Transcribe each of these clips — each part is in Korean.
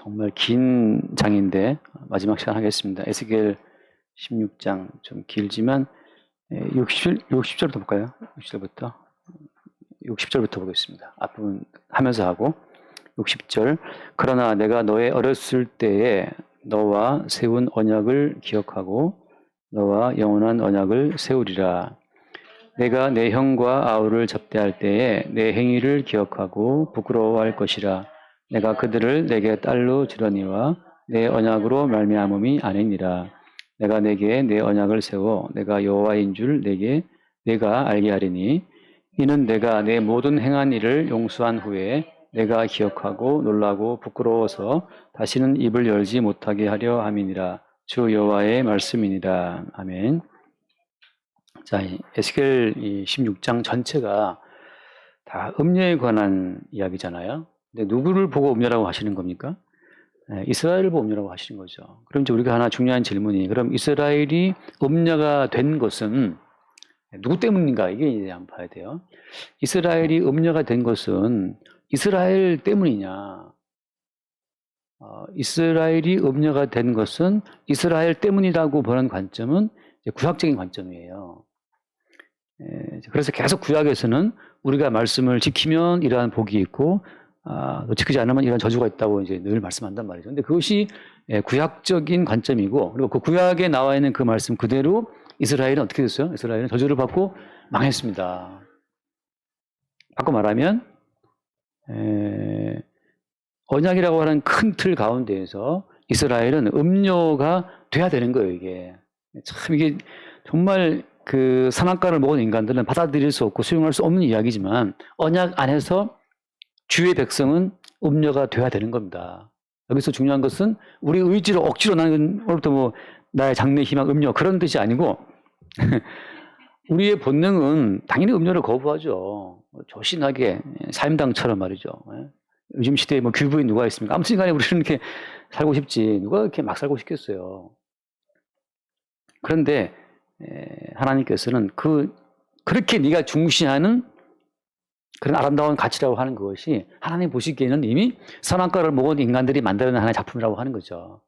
정말 긴 장인데 마지막 시간 하겠습니다. 에스겔 16장 좀 길지만 60절부터 볼까요? 60절부터 보겠습니다. 앞부분 하면서 하고 60절. 그러나 내가 너의 어렸을 때에 너와 세운 언약을 기억하고 너와 영원한 언약을 세우리라. 내가 내 형과 아우를 접대할 때에 내 행위를 기억하고 부끄러워할 것이라. 내가 그들을 내게 딸로 주려니와 내 언약으로 말미암음이 아니니라. 내가 내게 내 언약을 세워 내가 여호와인 줄 내가 알게 하리니 이는 내가 내 모든 행한 일을 용서한 후에 내가 기억하고 놀라고 부끄러워서 다시는 입을 열지 못하게 하려 함이니라. 주 여호와의 말씀이니라. 아멘. 자, 에스겔 16장 전체가 다 음녀에 관한 이야기잖아요. 근데 누구를 보고 음녀라고 하시는 겁니까? 이스라엘을 보고 음녀라고 하시는 거죠. 그럼 이제 우리가 하나 중요한 질문이, 그럼 이스라엘이 음녀가 된 것은 누구 때문인가? 이게 이제 한번 봐야 돼요. 이스라엘이 음녀가 된 것은 이스라엘 때문이냐? 이스라엘이 음녀가 된 것은 이스라엘 때문이라고 보는 관점은 구약적인 관점이에요. 그래서 계속 구약에서는 우리가 말씀을 지키면 이러한 복이 있고, 지키지 않으면 이런 저주가 있다고 이제 늘 말씀한단 말이죠. 근데 그것이 구약적인 관점이고, 그리고 그 구약에 나와 있는 그 말씀 그대로 이스라엘은 어떻게 됐어요? 이스라엘은 저주를 받고 망했습니다. 바꿔 말하면, 언약이라고 하는 큰 틀 가운데에서 이스라엘은 음녀가 돼야 되는 거예요, 이게. 참, 이게 정말 그 선악과를 먹은 인간들은 받아들일 수 없고 수용할 수 없는 이야기지만, 언약 안에서 주의 백성은 음녀가 돼야 되는 겁니다. 여기서 중요한 것은 우리 의지로 억지로 나는 오늘부터 뭐 나의 장래 희망 음녀 그런 뜻이 아니고 우리의 본능은 당연히 음녀를 거부하죠. 조신하게 사임당처럼 말이죠. 요즘 시대에 뭐 귀부인 누가 있습니까? 아무튼 간에 우리는 이렇게 살고 싶지 누가 이렇게 막 살고 싶겠어요. 그런데 하나님께서는 그렇게 네가 중시하는 그런 아름다운 가치라고 하는 것이 하나님 보시기에는 이미 선악과를 먹은 인간들이 만들어낸 하나의 작품이라고 하는 거죠.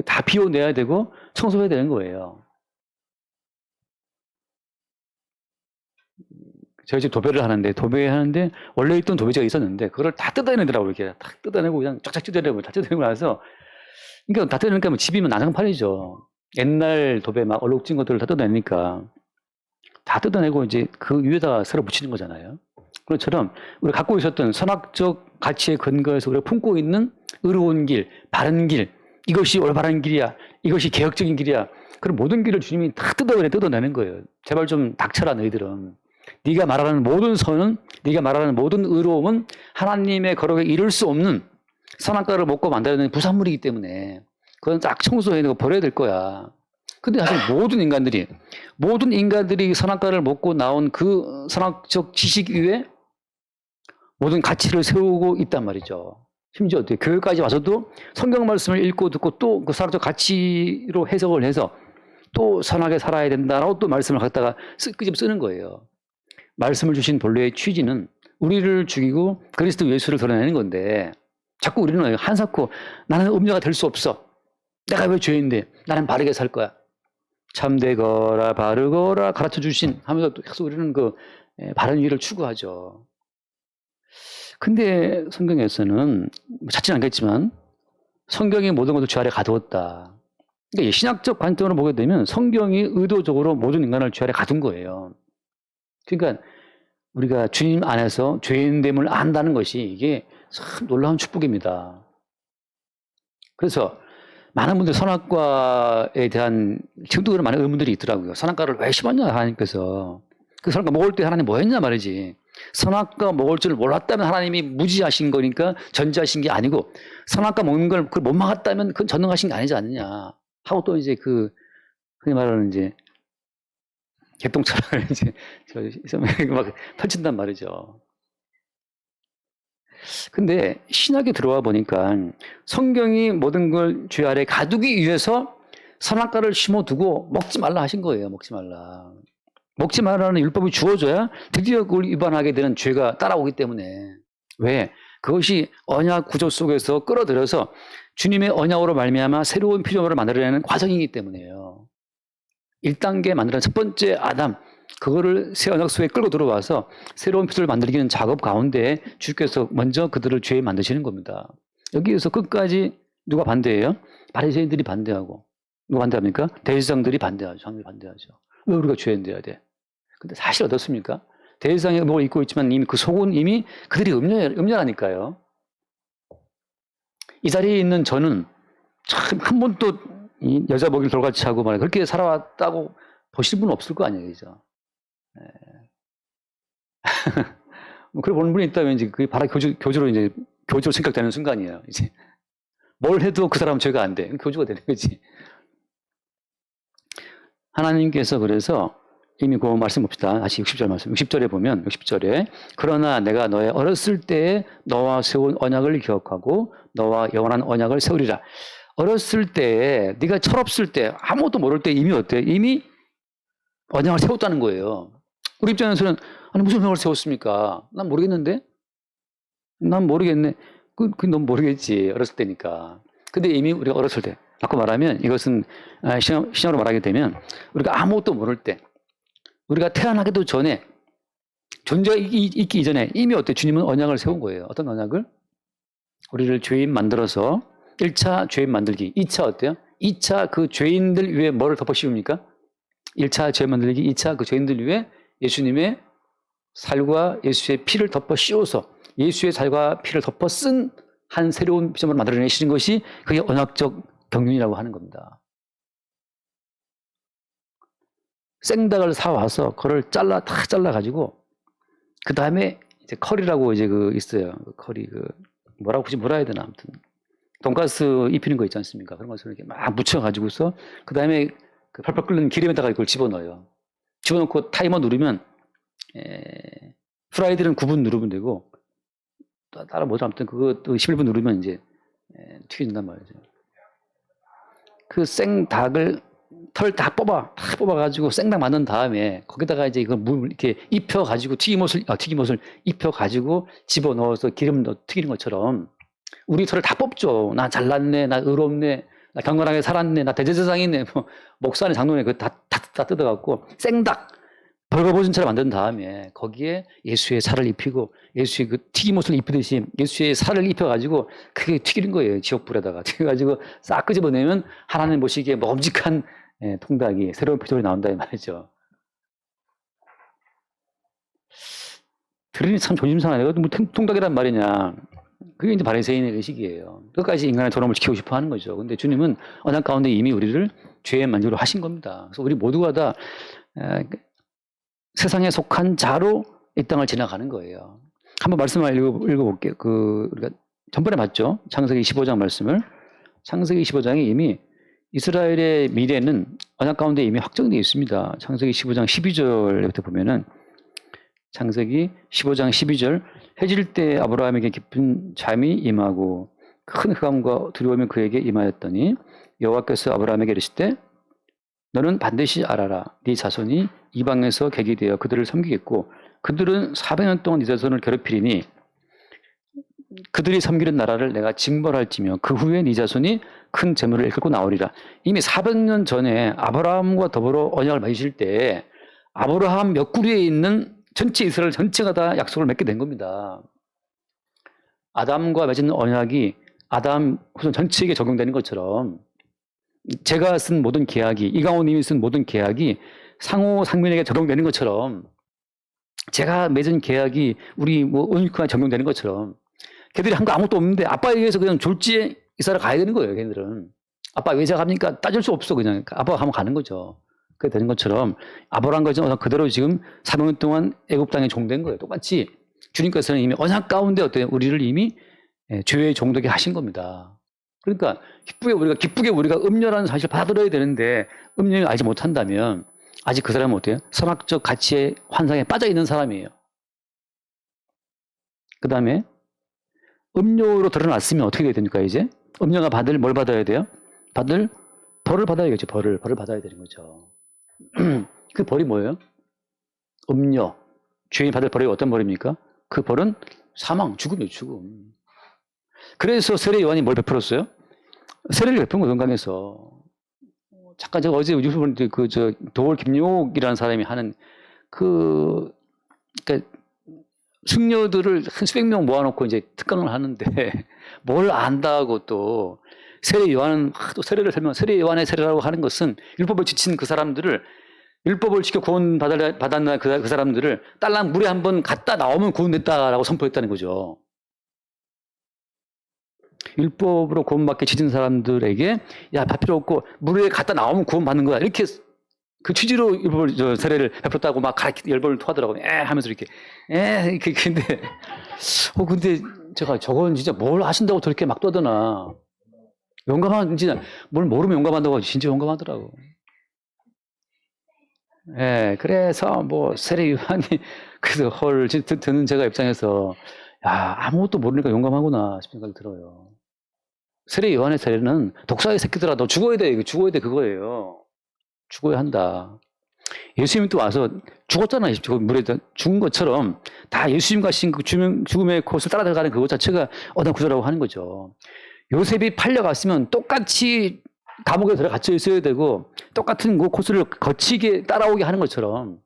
다 비워내야 되고 청소해야 되는 거예요. 저희 집 도배를 하는데 원래 있던 도배지가 있었는데 그걸 다 뜯어내더라고요. 이렇게 다 뜯어내고 그냥 쫙쫙 찢어내고 다 뜯어내고 나서 그러니까 다 뜯어내니까 뭐 집이면 난장판이죠. 옛날 도배 막 얼룩진 것들을 다 뜯어내니까 다 뜯어내고 이제 그 위에다가 새로 붙이는 거잖아요. 그것처럼 우리가 갖고 있었던 선악적 가치에 근거해서 우리가 품고 있는 의로운 길, 바른 길, 이것이 올바른 길이야, 이것이 개혁적인 길이야. 그런 모든 길을 주님이 다 뜯어내는 거예요. 제발 좀 닥쳐라 너희들은. 네가 말하는 모든 선은, 네가 말하는 모든 의로움은 하나님의 거룩에 이룰 수 없는 선악과를 먹고 만들어낸 부산물이기 때문에 그건 딱 청소해내고 버려야 될 거야. 근데 사실 모든 인간들이 선악과를 먹고 나온 그 선악적 지식 위에 모든 가치를 세우고 있단 말이죠. 심지어 교회까지 와서도 성경 말씀을 읽고 듣고 또 그 선악적 가치로 해석을 해서 또 선하게 살아야 된다라고 또 말씀을 갖다가 끄집 쓰는 거예요. 말씀을 주신 본래의 취지는 우리를 죽이고 그리스도 예수를 드러내는 건데 자꾸 우리는 한사코 나는 음녀가 될 수 없어. 내가 왜 죄인데 나는 바르게 살 거야. 참되거라 바르거라 가르쳐 주신 하면서 또 계속 우리는 그 바른 위를 추구하죠. 근데 성경에서는 찾지는 않겠지만 성경이 모든 것을 죄 아래 가두었다. 그러니까 신학적 관점으로 보게 되면 성경이 의도적으로 모든 인간을 죄 아래 가둔 거예요. 그러니까 우리가 주님 안에서 죄인됨을 안다는 것이 이게 참 놀라운 축복입니다. 그래서 많은 분들 선악과에 대한 지금도 그런 많은 의문들이 있더라고요. 선악과를 왜 심었냐 하나님께서. 그 선악과 먹을 때 하나님 뭐 했냐 말이지. 선악과 먹을 줄 몰랐다면 하나님이 무지하신 거니까 전지하신 게 아니고 선악과 먹는 걸 못 막았다면 그건 전능하신 게 아니지 않느냐 하고 또 이제 흔히 말하는 이제 개똥차를 이제 막 펼친단 말이죠. 근데 신학에 들어와 보니까 성경이 모든 걸 죄 아래 가두기 위해서 선악과를 심어두고 먹지 말라 하신 거예요. 먹지 말라. 먹지 말라는 율법이 주어져야 드디어 그걸 위반하게 되는 죄가 따라오기 때문에. 왜? 그것이 언약 구조 속에서 끌어들여서 주님의 언약으로 말미암아 새로운 피조물을 만들어내는 과정이기 때문에요. 1단계 만드는 첫 번째 아담, 그거를 새 언약 속에 끌고 들어와서 새로운 피조물을 만들기는 작업 가운데 주께서 먼저 그들을 죄에 만드시는 겁니다. 여기에서 끝까지 누가 반대해요? 바리새인들이 반대하고. 누가 반대합니까? 대제사장들이 반대하죠. 장들이 반대하죠. 왜 우리가 죄인 돼야 돼? 근데 사실 어떻습니까? 대제사장의 의복을 입고 있지만 이미 그 속은 이미 그들이 음녀라니까요. 이 자리에 있는 저는 참 한 번도 이 여자 먹이를 돌같이 하고 말이야 그렇게 살아왔다고 보실 분은 없을 거 아니에요, 그죠? 뭐 그래 보는 분이 있다면 이제 그게 바로 교주로 생각되는 순간이에요. 이제 뭘 해도 그 사람은 죄가 안 돼. 교주가 되는 거지. 하나님께서 그래서 이미 그 말씀 봅시다. 다시 60절 말씀. 60절에 보면 60절에 그러나 내가 너의 어렸을 때에 너와 세운 언약을 기억하고 너와 영원한 언약을 세우리라. 어렸을 때에 네가 철없을 때 아무것도 모를 때 이미 어때? 이미 언약을 세웠다는 거예요. 우리 입장에서는 아니 무슨 언약을 세웠습니까? 난 모르겠는데? 난 모르겠네. 넌 모르겠지. 어렸을 때니까. 근데 이미 우리가 어렸을 때 바꿔 말하면 이것은 신앙으로 말하게 되면 우리가 아무것도 모를 때 우리가 태어나기도 전에 존재가 있기 이전에 이미 어때? 주님은 언약을 세운 거예요. 어떤 언약을? 우리를 죄인 만들어서 1차 죄인 만들기. 2차 어때요? 2차 그 죄인들 위에 뭐를 덮어 씌웁니까? 1차 죄인 만들기, 2차 그 죄인들 위에 예수님의 살과 예수의 피를 덮어 씌워서 예수의 살과 피를 덮어 쓴 한 새로운 피조물을 만들어내시는 것이 그게 언약적 경륜이라고 하는 겁니다. 생닭을 사와서 그걸 다 잘라가지고 그 다음에 이제 커리라고 이제 있어요. 커리 뭐라고 굳이 뭐라 해야 되나 아무튼 돈가스 입히는 거 있지 않습니까? 그런 것을 이렇게 막 묻혀가지고서 그 다음에 그 팔팔 끓는 기름에다가 이걸 집어넣어요. 집어넣고 타이머 누르면 프라이드는 9분 누르면 되고 따라 뭐죠? 아무튼 그거 또 11분 누르면 이제 튀긴단 말이죠. 그 생닭을 털 다 뽑아가지고 생닭 만든 다음에 거기다가 이제 이걸 이렇게 입혀가지고 튀김옷을 입혀가지고 집어넣어서 기름 튀기는 것처럼 우리 털을 다 뽑죠. 나 잘났네, 나 의롭네, 나 경건하게 살았네, 나 대제사장이네, 뭐 목사네, 장로네, 그거 다 뜯어갖고 생닭 벌거벗은 채로 만든 다음에 거기에 예수의 살을 입히고 예수의 그 튀김옷을 입히듯이 예수의 살을 입혀가지고 그게 튀기는 거예요. 지옥불에다가 튀겨가지고 싹 끄집어내면 하나님 보시기에 먹음직한 통닭이 새로운 피조물이 나온다 이 말이죠. 들으니 참 조심스러워. 내가 뭐 통닭이란 말이냐. 그게 이제 바리새인의 의식이에요. 끝까지 인간의 존엄을 지키고 싶어 하는 거죠. 근데 주님은 언약 가운데 이미 우리를 죄의 만족으로 하신 겁니다. 그래서 우리 모두가 다 세상에 속한 자로 이 땅을 지나가는 거예요. 한번 말씀을 읽어볼게요. 우리가 전번에 봤죠? 창세기 15장 말씀을. 창세기 15장에 이미 이스라엘의 미래는 언약 가운데 이미 확정되어 있습니다. 창세기 15장 12절부터 보면은 창세기 15장 12절 해질 때 아브라함에게 깊은 잠이 임하고 큰 흑암과 두려움이 그에게 임하였더니 여호와께서 아브라함에게 이르시되 너는 반드시 알아라. 네 자손이 이방에서 객이 되어 그들을 섬기겠고 그들은 400년 동안 네 자손을 괴롭히리니 그들이 섬기는 나라를 내가 징벌할지며 그 후에 네 자손이 큰 재물을 이끌고 나오리라. 이미 400년 전에 아브라함과 더불어 언약을 맺으실 때 아브라함 옆구리에 있는 전체 이스라엘 전체가 다 약속을 맺게 된 겁니다. 아담과 맺은 언약이 아담 후손 전체에게 적용되는 것처럼 제가 쓴 모든 계약이 이강호님이 쓴 모든 계약이 상호 상민에게 적용되는 것처럼 제가 맺은 계약이 우리 은유크에 적용되는 것처럼 걔들이 한 거 아무것도 없는데 아빠에 의해서 그냥 졸지에 이사를 가야 되는 거예요. 걔들은 아빠 왜 제가 갑니까? 따질 수 없어. 그냥 아빠가 가면 가는 거죠. 그게 되는 것처럼 아브라함과 그대로 지금 400년 동안 애굽 땅에 종된 거예요. 똑같이 주님께서는 이미 언약 가운데 우리를 이미 죄의 종되게 하신 겁니다. 그러니까 기쁘게 우리가 음녀라는 사실을 받아들여야 되는데 음녀를 알지 못한다면 아직 그 사람은 어때요? 선악적 가치의 환상에 빠져 있는 사람이에요. 그 다음에 음녀로 드러났으면 어떻게 해야 됩니까? 이제 음녀가 받을 뭘 받아야 돼요? 받을 벌을 받아야겠죠. 벌을 받아야 되는 거죠. 그 벌이 뭐예요? 음녀. 죄인이 받을 벌이 어떤 벌입니까? 그 벌은 사망, 죽음이에요. 죽음. 그래서 세례 요한이 뭘 베풀었어요? 세례를 베푼 거예요, 건강에서. 잠깐 제가 어제 뉴스 보는데 도월 김용옥이라는 사람이 하는 그러니까 승려들을 한 수백 명 모아놓고 이제 특강을 하는데 뭘 안다고 또 세례 요한은 또 세례를 세례 요한의 세례라고 하는 것은 율법을 지킨 그 사람들을 율법을 지켜 구원 받았나 그 사람들을 딸랑 물에 한번 갔다 나오면 구원됐다라고 선포했다는 거죠. 율법으로 구원받게 지진 사람들에게 야, 밥 필요 없고 물에 갔다 나오면 구원받는 거야. 이렇게 그 취지로 율법을 세례를 베풀었다고 막 열번을 토하더라고요. 하면서 이렇게 근데 제가 저건 진짜 뭘 하신다고 저렇게 막 떠드나. 진짜 뭘 모르면 용감한다고 진짜 용감하더라고. 그래서 뭐 세례 요한이 그래서 듣는 제가 입장에서 야, 아무것도 모르니까 용감하구나 싶은 생각이 들어요. 세례 요한의 세례는 독사의 새끼들아 너 죽어야 돼 그거예요. 죽어야 한다. 예수님이 또 와서 죽었잖아요. 물에 죽은 것처럼 다 예수님 가신 그 죽음의 코스를 따라 들어가는 그것 자체가 어떤 구조라고 하는 거죠. 요셉이 팔려갔으면 똑같이 감옥에 갇혀 있어야 되고 똑같은 그 코스를 거치게 따라오게 하는 것처럼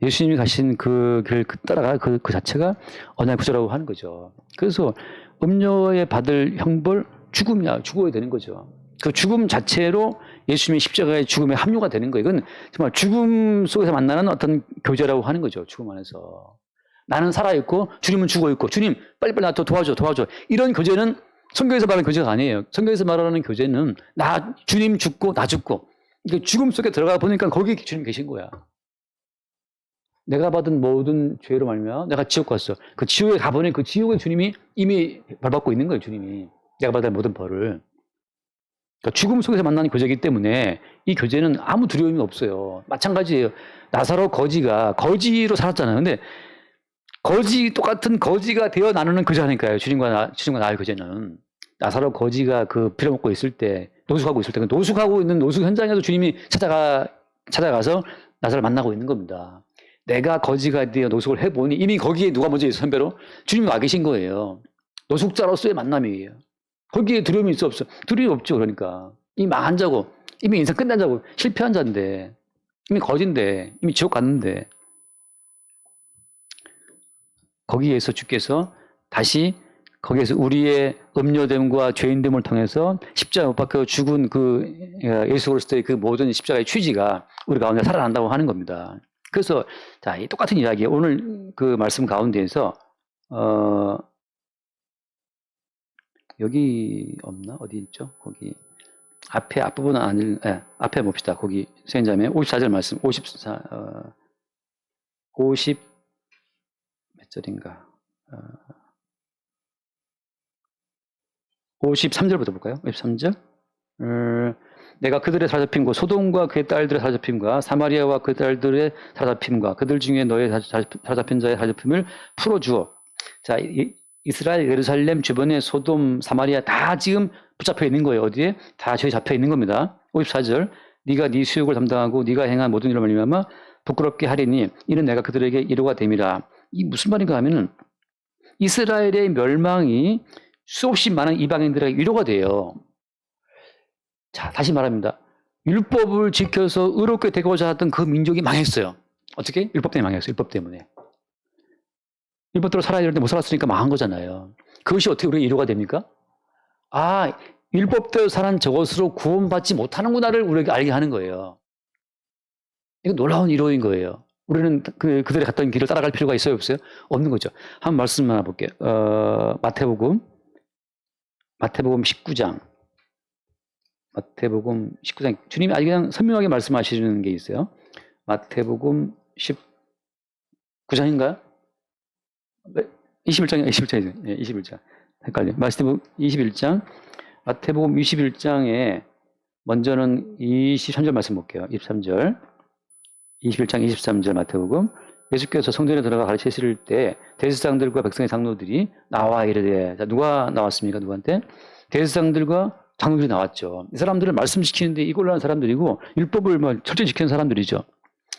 예수님이 가신 그 길 따라가 그 자체가 언약의 구조라고 하는 거죠. 그래서 음료에 받을 형벌 죽음이야. 죽어야 되는 거죠. 그 죽음 자체로 예수님의 십자가의 죽음에 합류가 되는 거예요. 이건 정말 죽음 속에서 만나는 어떤 교제라고 하는 거죠. 죽음 안에서. 나는 살아있고 주님은 죽어있고 주님 빨리빨리 나 도와줘. 이런 교제는 성경에서 말하는 교제가 아니에요. 성경에서 말하는 교제는 주님 죽고 나 죽고 그러니까 죽음 속에 들어가 보니까 거기 주님 계신 거야. 내가 받은 모든 죄로 말미암아 내가 지옥 갔어. 그 지옥에 가보니 그 지옥의 주님이 이미 벌받고 있는 거예요. 주님이. 내가 받은 모든 벌을. 그러니까 죽음 속에서 만나는 교제이기 때문에 이 교제는 아무 두려움이 없어요. 마찬가지예요. 나사로 거지가 거지로 살았잖아요. 근데 똑같은 거지가 되어 나누는 교제하니까요. 주님과 나의 교제는. 나사로 거지가 빌어먹고 있을 때, 노숙하고 있을 때, 그 노숙하고 있는 노숙 현장에서 주님이 찾아가서 나사로를 만나고 있는 겁니다. 내가 거지가 되어 노숙을 해보니 이미 거기에 누가 먼저 있어, 선배로? 주님이 와 계신 거예요. 노숙자로서의 만남이에요. 거기에 두려움이 있어, 없어? 두려움이 없죠, 그러니까. 이미 망한 자고, 이미 인생 끝난 자고, 실패한 자인데, 이미 거진데, 이미 지옥 갔는데, 거기에서 주께서 다시 거기에서 우리의 음료됨과 죄인됨을 통해서 십자가에 못 박혀 죽은 예수 그리스도의 그 모든 십자가의 취지가 우리 가운데 살아난다고 하는 겁니다. 그래서 이 똑같은 이야기 오늘 그 말씀 가운데에서 여기 없나? 어디 있죠? 거기 앞부분은 앞에 봅시다. 거기 수행자매 54절 말씀 50 몇 절인가? 53절부터 볼까요? 53절. 내가 그들의 사로잡힘과 소돔과 그의 딸들의 사로잡힘과 사마리아와 그 딸들의 사로잡힘과 그들 중에 너의 사로잡힌 자의 사로잡힘을 풀어주어. 자, 이스라엘 예루살렘 주변에 소돔, 사마리아 다 지금 붙잡혀 있는 거예요. 어디에? 다 저기 잡혀 있는 겁니다. 54절. 네가 네 수욕을 담당하고 네가 행한 모든 일을 말미암아 부끄럽게 하리니 이는 내가 그들에게 위로가 됨이라. 이 무슨 말인가 하면은 이스라엘의 멸망이 수없이 많은 이방인들에게 위로가 돼요. 자, 다시 말합니다. 율법을 지켜서 의롭게 되고자 하던 그 민족이 망했어요. 어떻게? 율법 때문에 망했어요. 율법 때문에. 율법대로 살아야 되는데 못 살았으니까 망한 거잖아요. 그것이 어떻게 우리에게 위로가 됩니까? 율법대로 살한 저것으로 구원받지 못하는구나를 우리에게 알게 하는 거예요. 이건 놀라운 위로인 거예요. 우리는 그들이 갔던 길을 따라갈 필요가 있어요, 없어요? 없는 거죠. 한 말씀 하나 볼게요. 마태복음 19장. 마태복음 19장. 주님이 아주 그냥 선명하게 말씀하시는 게 있어요. 마태복음 19장인가요? 21장이죠. 네, 21장. 헷갈려요. 마태복음 21장. 마태복음 21장에 먼저는 23절 말씀 볼게요. 23절. 21장 23절 마태복음. 예수께서 성전에 들어가 가르치실 때 대제사장들과 백성의 장로들이 나와 이르되. 자, 누가 나왔습니까? 누구한테? 대제사장들과 장로들이 나왔죠. 이 사람들을 말씀시키는데 이꼴로 하는 사람들이고 율법을 철저히 지키는 사람들이죠.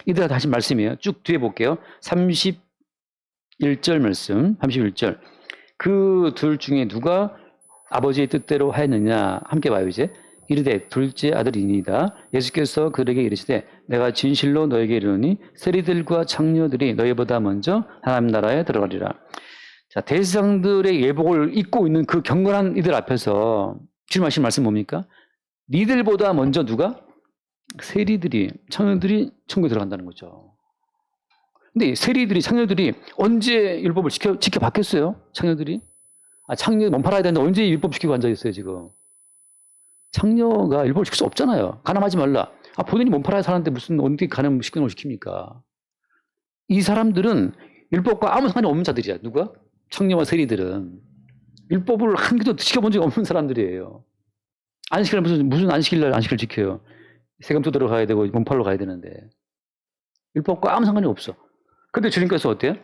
이들한테 하신 말씀이에요. 쭉 뒤에 볼게요. 31절 31절 말씀, 31절. 그 둘 중에 누가 아버지의 뜻대로 하였느냐? 함께 봐요, 이제. 이르되 둘째 아들이니이다. 예수께서 그에게 이르시되 내가 진실로 너에게 이르노니 세리들과 창녀들이 너희보다 먼저 하나님 나라에 들어가리라. 자, 대제사장들의 예복을 입고 있는 그 경건한 이들 앞에서 주님 하신 말씀 뭡니까? 니들보다 먼저 누가? 세리들이, 창녀들이 천국에 들어간다는 거죠. 근데 세리들이, 창녀들이 언제 율법을 지켜봤겠어요? 창녀들이? 창녀 몸 팔아야 되는데 언제 율법 지키고 앉아있어요, 지금? 창녀가 율법을 지킬 수 없잖아요. 가늠하지 말라. 본인이 몸 팔아야 사는데 무슨 어디 가늠 시키는 걸 시킵니까? 이 사람들은 율법과 아무 상관이 없는 자들이야. 누가? 창녀와 세리들은. 율법을 한 개도 지켜본 적이 없는 사람들이에요. 안식일 무슨 안식일날 안식을 지켜요. 세금 뜯으러 가야 되고 몸 팔러 가야 되는데. 율법과 아무 상관이 없어. 근데 주님께서 어때요?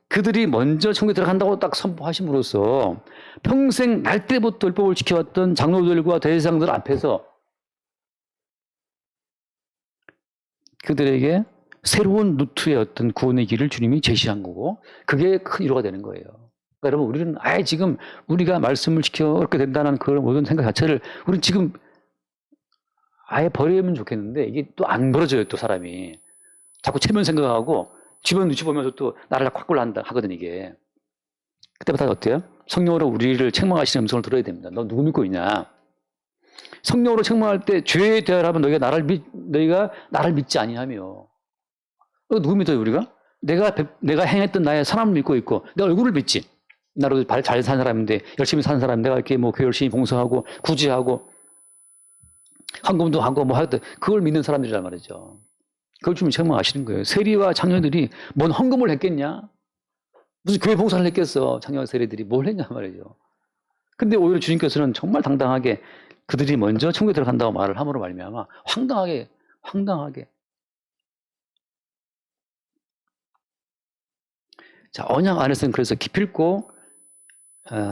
그들이 먼저 천국에 들어간다고 딱 선포하심으로써 평생 날 때부터 율법을 지켜왔던 장로들과 대제사장들 앞에서 그들에게 새로운 루트의 어떤 구원의 길을 주님이 제시한 거고 그게 큰 위로가 되는 거예요. 그러니까 여러분 우리는 아예 지금 우리가 말씀을 지켜 얻게 된다는 그런 모든 생각 자체를 우리는 지금 아예 버리면 좋겠는데 이게 또 안 벌어져요. 또 사람이 자꾸 체면 생각하고 주변 눈치 보면서 또 나를 확 골란다 하거든 이게. 그때부터 어때요? 성령으로 우리를 책망하시는 음성을 들어야 됩니다. 너 누구 믿고 있냐? 성령으로 책망할 때 죄에 대하라면 너희가 나를 믿지 아니하며. 누구 믿어요 우리가? 내가 행했던 나의 사람을 믿고 있고 내 얼굴을 믿지. 나로 잘 사는 사람인데 열심히 사는 사람 내가 이렇게 뭐 교회 열심히 봉사하고 구제하고 헌금도 하고 뭐 하여튼 그걸 믿는 사람들이란 말이죠. 그걸 좀 책망하시는 거예요. 세리와 창녀들이 뭔 헌금을 했겠냐? 무슨 교회 봉사를 했겠어. 창녀와 세리들이 뭘 했냐 말이죠. 근데 오히려 주님께서는 정말 당당하게 그들이 먼저 천국에 들어간다고 말을 함으로 말미암아 황당하게 자, 언약 안에서는 그래서 기필코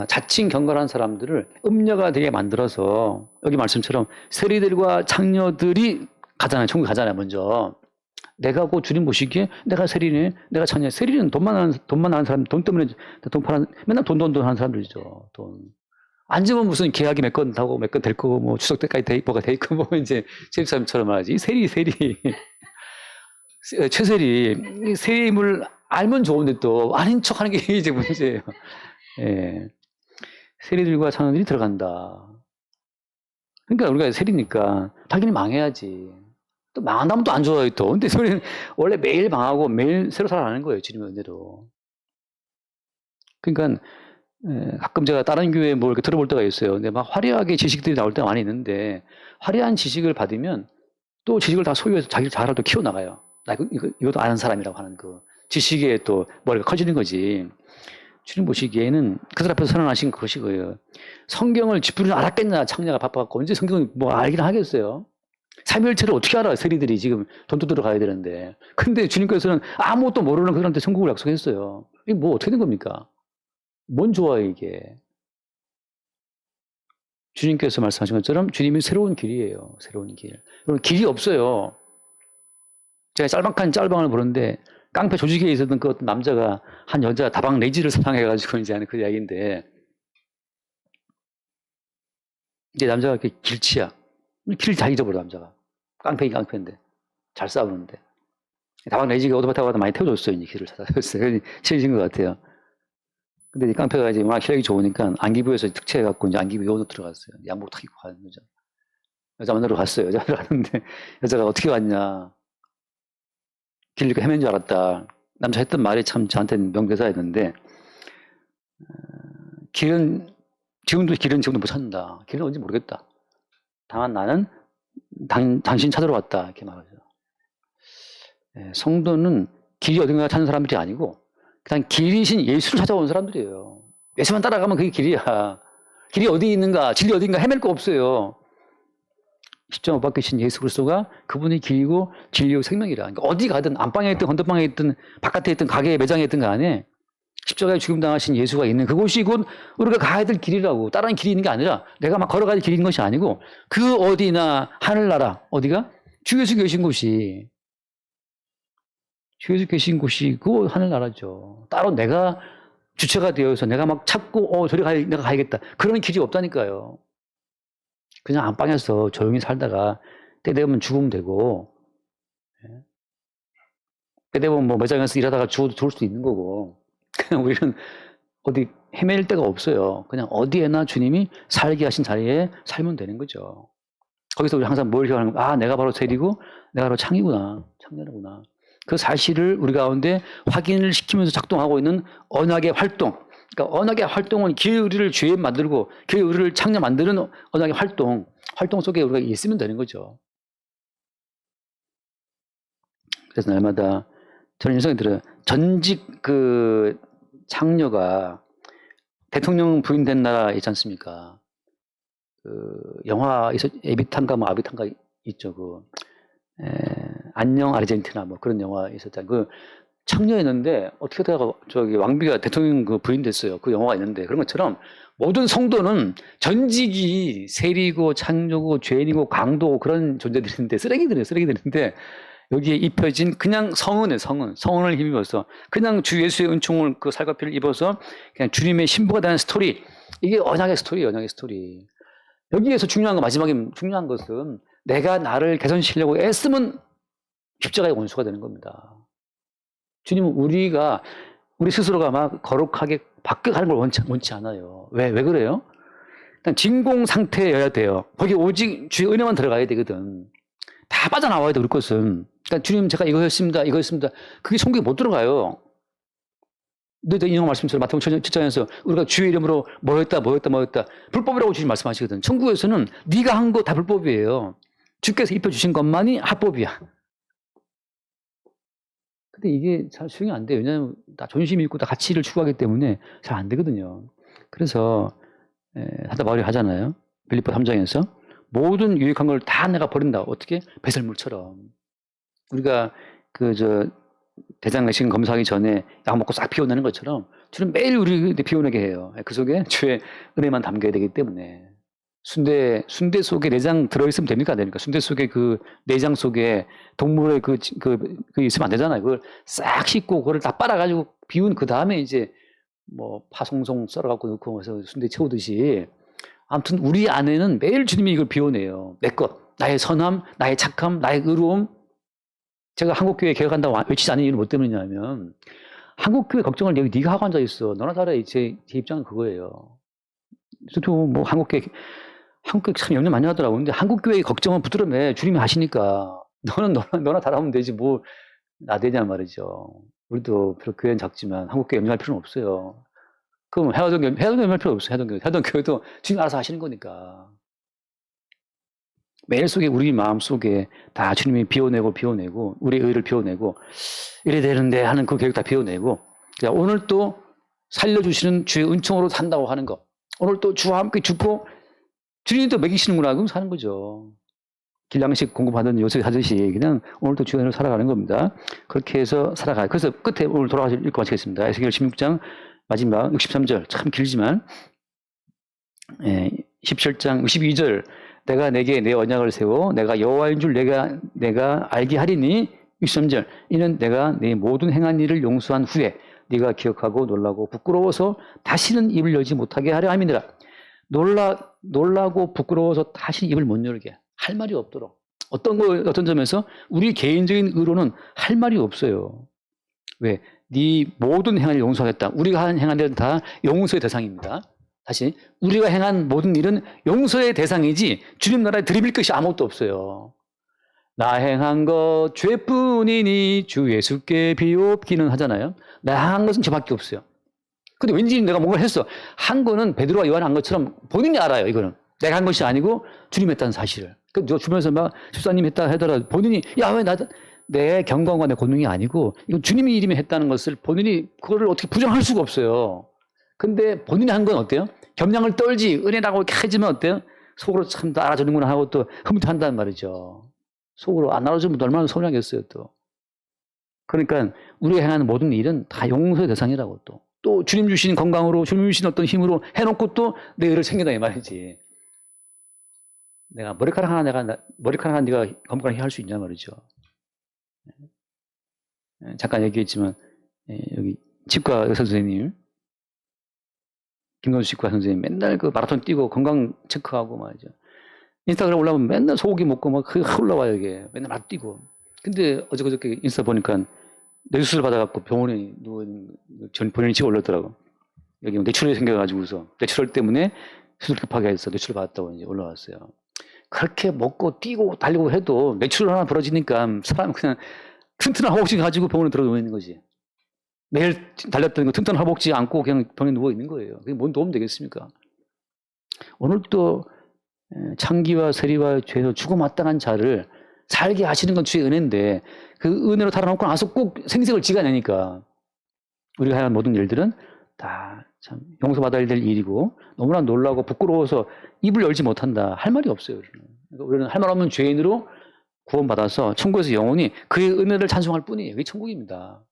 자칭 경건한 사람들을 음녀가 되게 만들어서 여기 말씀처럼 세리들과 창녀들이 가잖아요. 천국에 가잖아요. 먼저. 내가 곧 주님 보시기에 내가 세리네, 내가 창녀. 세리는 돈만 하는 사람, 돈 때문에 맨날 돈 하는 사람들이죠. 돈. 앉으면 무슨 계약이 몇 건 하고 몇 건 될 거고 뭐 추석 때까지 뭐가 돼 있고 뭐 이제 세입사람처럼 말하지. 세리 최세리 세임을 알면 좋은데 또 아닌 척하는 게 이제 문제예요. 예. 세리들과 창녀들이 들어간다. 그러니까 우리가 세리니까 당연히 망해야지. 또 망한다면 또 안 좋아요 또. 근데 우리는 원래 매일 망하고 매일 새로 살아나는 거예요. 주님의 은혜로. 그러니까 가끔 제가 다른 교회에 뭐 이렇게 들어볼 때가 있어요. 근데 막 화려하게 지식들이 나올 때가 많이 있는데 화려한 지식을 받으면 또 지식을 다 소유해서 자기를 잘하려 또 키워나가요. 나 이것도 아는 사람이라고 하는 그 지식에 또 머리가 커지는 거지. 주님 보시기에는 그들 앞에서 선언하신 것이 거예요. 성경을 쥐뿔이 알았겠냐 창녀가 바빠갖고 언제 성경을 뭐 알긴 하겠어요. 삼위일체를 어떻게 알아? 세리들이 지금 돈 뜯으러 가야 되는데. 근데 주님께서는 아무것도 모르는 그들한테 천국을 약속했어요. 이게 뭐 어떻게 된 겁니까? 뭔 좋아요 이게. 주님께서 말씀하신 것처럼 주님이 새로운 길이에요. 새로운 길. 여러분 길이 없어요. 제가 짤막한 짤방을 보는데 깡패 조직에 있었던 그 남자가 한 여자 다방 레지를 사랑해가지고 이제 하는 그 이야기인데 이제 남자가 이렇게 길치야. 길을 다 잊어버려 남자가. 깡패인데 잘 싸우는데 다방 레지가 오토바이 타고 가다 많이 태워줬어요. 이제 길을 찾아줬어요. 친해진 것 같아요. 근데 이 깡패가 이제 워낙 실력이 좋으니까 안기부에서 특채해갖고 이제 안기부 요원으로 들어갔어요. 양복 탁 입고 가는 거죠. 여자 만나러 갔어요. 여자 만나러 갔는데 여자가 어떻게 왔냐. 길 이렇게 헤맨 줄 알았다. 남자 했던 말이 참 저한테는 명대사였는데 지금도 못 찾는다. 길은 어딘지 모르겠다. 다만 나는 당신 찾으러 왔다. 이렇게 말하죠. 성도는 길이 어딘가 찾는 사람들이 아니고 그냥 길이신 예수를 찾아온 사람들이에요. 예수만 따라가면 그게 길이야. 길이 어디 있는가, 진리 어딘가 헤맬 거 없어요. 십자가 못 박히신 예수 그리스도가 그분이 길이고 진리고 생명이라. 그러니까 어디 가든 안방에 있든 건너방에 있든 바깥에 있든 가게에 매장에 있든 간에 십자가에 죽임당하신 예수가 있는 그곳이 곧 우리가 가야 될 길이라고. 다른 길이 있는 게 아니라 내가 막 걸어가야 될 길이 있는 것이 아니고 그 어디나 하늘나라 어디가? 주 예수 계신 곳이 주 예수 계신 곳이 그 하늘나라죠. 따로 내가 주체가 되어서 내가 막 찾고 저리 내가 가야겠다. 그런 길이 없다니까요. 그냥 안방에서 조용히 살다가 때 되면 죽으면 되고, 때 되면 뭐 매장에서 일하다가 죽어도 좋을 수도 있는 거고, 그냥 우리는 어디 헤맬 데가 없어요. 그냥 어디에나 주님이 살게 하신 자리에 살면 되는 거죠. 거기서 우리 항상 뭘 기억하는 거야? 내가 바로 셀이고 내가 바로 창이구나. 창녀구나. 그 사실을 우리 가운데 확인을 시키면서 작동하고 있는 언약의 활동. 그러니까 언약의 활동은 기회 우리를 죄 만들고 기회 우리를 창녀 만드는 언약의 활동 속에 우리가 있으면 되는 거죠. 그래서 날마다 저는 인상이 들어요. 전직 그 창녀가 대통령 부인된 나라 있지 않습니까? 그 영화에서 에비탄가 뭐 아비탄가 있죠. 안녕 아르헨티나 뭐 그런 영화 있었잖아요. 그 창녀였는데 어떻게 하다가 저기 왕비가 대통령 그 부인 됐어요. 그 영화가 있는데 그런 것처럼 모든 성도는 전직이 세리고 창녀고 죄인이고 강도고 그런 존재들인데 쓰레기들인데 여기에 입혀진 그냥 성은을 힘입어서 그냥 주 예수의 은총을 그 살과 피를 입어서 그냥 주님의 신부가 되는 스토리. 이게 언약의 스토리예요. 언약의 스토리. 여기에서 마지막에 중요한 것은 내가 나를 개선시키려고 애쓰면 십자가의 원수가 되는 겁니다. 주님은 우리 스스로가 막 거룩하게 바뀌어가는 걸 원치 않아요. 왜 그래요? 일단 진공 상태여야 돼요. 거기 오직 주의 은혜만 들어가야 되거든. 다 빠져나와야 돼, 우리 것은. 그러니까 주님 제가 이거 했습니다. 그게 성경에 못 들어가요. 너희들 인용 말씀처럼 마태복음 7장에서 우리가 주의 이름으로 뭐였다. 불법이라고 주님 말씀하시거든. 천국에서는 네가 한 거 다 불법이에요. 주께서 입혀주신 것만이 합법이야. 근데 이게 잘 수용이 안 돼요. 왜냐하면 다 존심이 있고 다 가치를 추구하기 때문에 잘 안 되거든요. 그래서 사도 바울이 하잖아요. 빌립보 3장에서 모든 유익한 걸 다 내가 버린다. 어떻게? 배설물처럼. 우리가 대장내신 검사하기 전에 약 먹고 싹 비워내는 것처럼 주는 매일 우리 비워내게 해요. 그 속에 주의 은혜만 담겨야 되기 때문에. 순대 속에 내장 들어있으면 됩니까? 안 됩니까? 순대 속에 그 내장 속에 동물의 그 있으면 안 되잖아요. 그걸 싹 씻고 그걸 다 빨아가지고 비운 그 다음에 이제 뭐 파송송 썰어갖고 넣고 해서 순대 채우듯이 아무튼 우리 안에는 매일 주님이 이걸 비워내요. 내 것, 나의 선함, 나의 착함, 나의 의로움. 제가 한국교회 개혁한다고 외치지 않는 이유는 뭐 때문이냐면 한국교회 걱정을 네가 하고 앉아있어. 너나 잘해. 제 입장은 그거예요. 저도 뭐 한국교회 참 염려 많이 하더라고요. 근데 한국교회의 걱정은 부드러움에 주님이 하시니까 너나 잘하면 되지 뭐 나대냐 말이죠. 우리도 비록 교회는 작지만 한국교회 염려할 필요는 없어요. 그럼 해화동 염려할 필요 없어요. 해화동 교회도 주님 알아서 하시는 거니까. 매일 속에 우리 마음 속에 다 주님이 비워내고 우리의 의를 비워내고 이래 되는데 하는 그 계획 다 비워내고 오늘 또 살려주시는 주의 은총으로 산다고 하는 거. 오늘 또 주와 함께 죽고 주님이 또 먹이시는구나. 그럼 사는 거죠. 길양식 공급하던 요새 하듯이 그냥 오늘도 주의 은혜로 살아가는 겁니다. 그렇게 해서 살아가요. 그래서 끝에 오늘 돌아가서 읽고 마치겠습니다. 에스겔 16장 마지막 63절 참 길지만 17장 62절 내가 내게 내 언약을 세워 내가 여호와인 줄 내가 알게 하리니 63절 이는 내가 네 모든 행한 일을 용서한 후에 네가 기억하고 놀라고 부끄러워서 다시는 입을 열지 못하게 하려 함이니라. 놀라고 부끄러워서 다시 입을 못 열게 할 말이 없도록 어떤 점에서 우리 개인적인 의로는 할 말이 없어요. 왜? 네 모든 행한 일을 용서하겠다. 우리가 행한 일은 다 용서의 대상입니다. 다시 우리가 행한 모든 일은 용서의 대상이지 주님 나라에 드릴 것이 아무것도 없어요. 나 행한 것 죄뿐이니 주 예수께 비옵기는 하잖아요. 나 행한 것은 죄밖에 없어요. 근데 왠지 내가 뭔가 했어. 한 거는 베드로와 요한 한 것처럼 본인이 알아요. 이거는 내가 한 것이 아니고 주님이 했다는 사실을. 그 주변에서 막 집사님 했다 하더라도 본인이 왜 내 경건과 내 권능이 아니고 이건 주님이 이름이 했다는 것을 본인이 그거를 어떻게 부정할 수가 없어요. 근데 본인이 한 건 어때요? 겸양을 떨지 은혜라고 이렇게 해주면 어때요? 속으로 참 다 알아주는구나 하고 또 흐뭇한단 말이죠. 속으로 안 알아주면 얼마나 서운하겠어요 또. 그러니까 우리가 행하는 모든 일은 다 용서의 대상이라고 또 주님 주신 건강으로 주님 주신 어떤 힘으로 해놓고 또 내 의를 챙긴다 이 말이지. 내가 머리카락 하나 네가 건강하게 할 수 있냐 말이죠. 잠깐 얘기했지만 여기 치과 의사 선생님, 김건수 치과 선생님 맨날 그 마라톤 뛰고 건강 체크하고 말이죠. 인스타그램 올라오면 맨날 소고기 먹고 막 올라와요 이게. 맨날 막 뛰고. 근데 어저께 인스타 보니까 뇌수술 받아갖고 병원에 누워있는 전 본인이 찍어 올렸더라고. 여기 뇌출혈이 생겨가지고서 뇌출혈 때문에 수술 급하게 해서 뇌출혈 받았다고 이제 올라왔어요. 그렇게 먹고 뛰고 달리고 해도 뇌출혈 하나 벌어지니까 사람 그냥 튼튼한 허벅지 가지고 병원에 들어 누워 있는 거지. 매일 달렸던 거 튼튼한 허벅지 안고 그냥 병원에 누워 있는 거예요. 그게 뭔 도움 되겠습니까? 오늘 또 창기와 세리와 죄에서 죽어마땅한 자를 살게 하시는 건 주의 은혜인데 그 은혜로 달아놓고 나서 꼭 생색을 지가내니까 우리가 하는 모든 일들은 다 참 용서받아야 될 일이고 너무나 놀라고 부끄러워서 입을 열지 못한다. 할 말이 없어요. 우리는 할 말 없는 죄인으로 구원받아서 천국에서 영원히 그의 은혜를 찬송할 뿐이에요. 그게 천국입니다.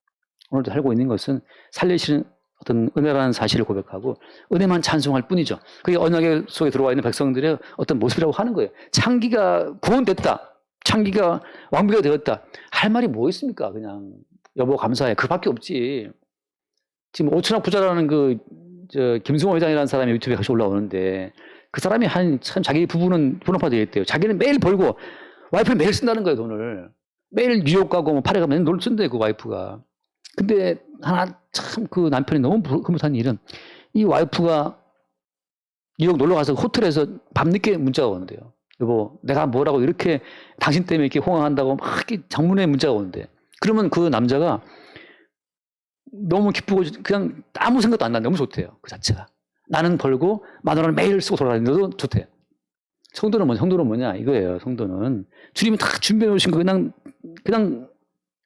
오늘도 살고 있는 것은 살리시는 어떤 은혜라는 사실을 고백하고 은혜만 찬송할 뿐이죠. 그게 언약 속에 들어와 있는 백성들의 어떤 모습이라고 하는 거예요. 창기가 구원됐다. 창기가 왕비가 되었다. 할 말이 뭐 있습니까? 그냥 여보 감사해. 그밖에 없지. 지금 오천억 부자라는 김승호 회장이라는 사람이 유튜브에 같이 올라오는데 그 사람이 참 자기 부부는 분업화되어 있대요. 자기는 매일 벌고 와이프는 매일 쓴다는 거예요, 돈을. 매일 뉴욕 가고 뭐 파리 가면 돈을 쓴대요, 그 와이프가. 근데 하나 참 그 남편이 너무 흐뭇한 일은 이 와이프가 뉴욕 놀러 가서 호텔에서 밤늦게 문자가 오는데요. 여보, 내가 뭐라고 이렇게 당신 때문에 이렇게 호강한다고 막 이렇게 장문의 문자가 오는데 그러면 그 남자가 너무 기쁘고 그냥 아무 생각도 안 나는데 너무 좋대요. 그 자체가. 나는 벌고 $10,000을 매일 쓰고 돌아다니는데도 좋대요. 성도는 뭐냐 이거예요. 성도는 주님이 다 준비해 놓으신 거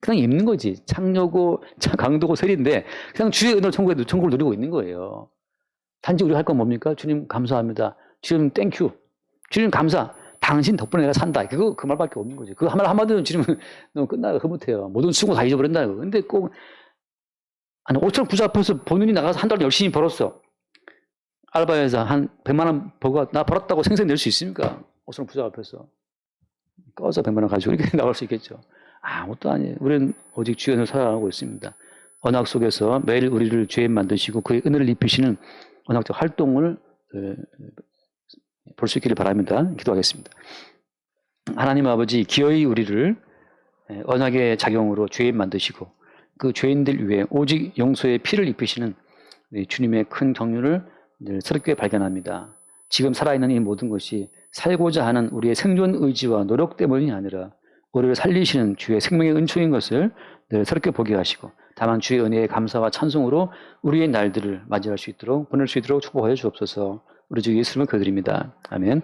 그냥 입는 거지. 창녀고 강도고 세리인데 그냥 주의 은혜로 천국을 누리고 있는 거예요. 단지 우리가 할 건 뭡니까? 주님 감사합니다. 주님 땡큐. 주님 감사. 당신 덕분에 내가 산다. 그 말밖에 없는 거지. 그 말 한마디는 주님은 너무 끝나요. 흐뭇해요. 모든 수고 다 잊어버린다는 거. 근데 꼭 한 5천억 부자 앞에서 본인이 나가서 한 달 열심히 벌었어. 알바해서 한 100만 원 벌고 나 벌었다고 생생 낼 수 있습니까? 5천억 부자 앞에서. 꺼서 100만 원 가지고 이렇게 나올 수 있겠죠. 아무것도 아니에요. 우리는 오직 주의 은혜를 살아가고 있습니다. 언약 속에서 매일 우리를 죄인 만드시고 그의 은혜를 입히시는 언약적 활동을 볼 수 있기를 바랍니다. 기도하겠습니다. 하나님 아버지 기어이 우리를 언약의 작용으로 죄인 만드시고 그 죄인들 위해 오직 용서의 피를 입히시는 주님의 큰 경륜을 늘 새롭게 발견합니다. 지금 살아있는 이 모든 것이 살고자 하는 우리의 생존 의지와 노력 때문이 아니라 우리를 살리시는 주의 생명의 은총인 것을 늘 새롭게 보게 하시고 다만 주의 은혜의 감사와 찬송으로 우리의 날들을 맞이할 수 있도록 보낼 수 있도록 축복하여 주옵소서. 우리 주 예수님을 기도드립니다. 아멘.